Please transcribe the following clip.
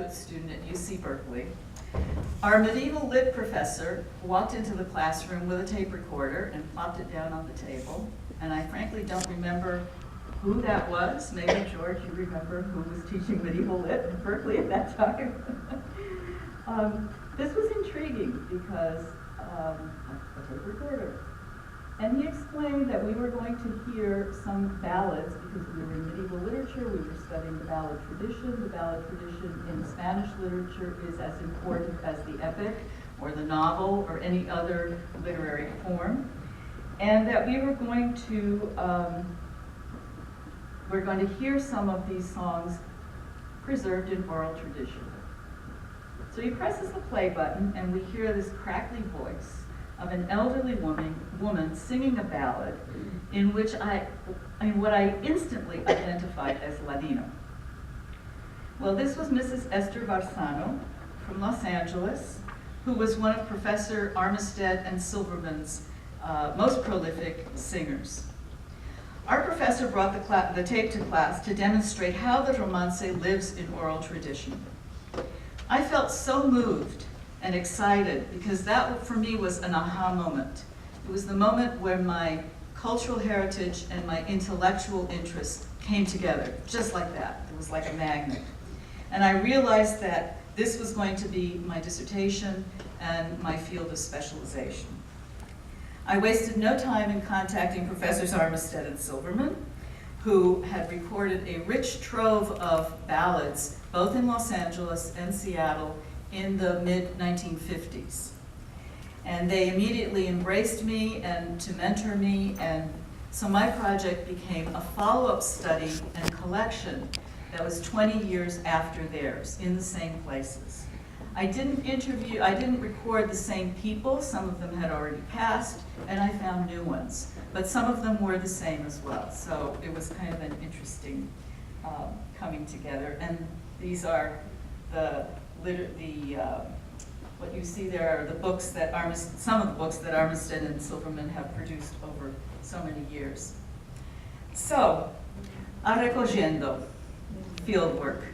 graduate student at UC Berkeley. Our medieval lit professor walked into the classroom with a tape recorder and plopped it down on the table. And I frankly don't remember who that was. Maybe, George, you remember who was teaching medieval lit at Berkeley at that time. This was intriguing because a tape recorder. And he explained that we were going to hear some ballads because we were in medieval literature, we were studying the ballad tradition. The ballad tradition in Spanish literature is as important as the epic or the novel or any other literary form. And that we were going to hear some of these songs preserved in oral tradition. So he presses the play button and we hear this crackly voice of an elderly woman singing a ballad in which what I instantly identified as Ladino. Well, this was Mrs. Esther Barzano from Los Angeles, who was one of Professor Armistead and Silverman's most prolific singers. Our professor brought the tape to class to demonstrate how the romanse lives in oral tradition. I felt so moved and excited because that for me was an aha moment. It was the moment where my cultural heritage and my intellectual interest came together, just like that. It was like a magnet. And I realized that this was going to be my dissertation and my field of specialization. I wasted no time in contacting Professors Armistead and Silverman, who had recorded a rich trove of ballads, both in Los Angeles and Seattle, in the mid-1950s. And they immediately embraced me and to mentor me, and so my project became a follow-up study and collection that was 20 years after theirs, in the same places. I didn't record the same people. Some of them had already passed, and I found new ones. But some of them were the same as well. So it was kind of an interesting coming together. And these are what you see there are the books that some of the books that Armistead and Silverman have produced over so many years. So, arrecogiendo, field work.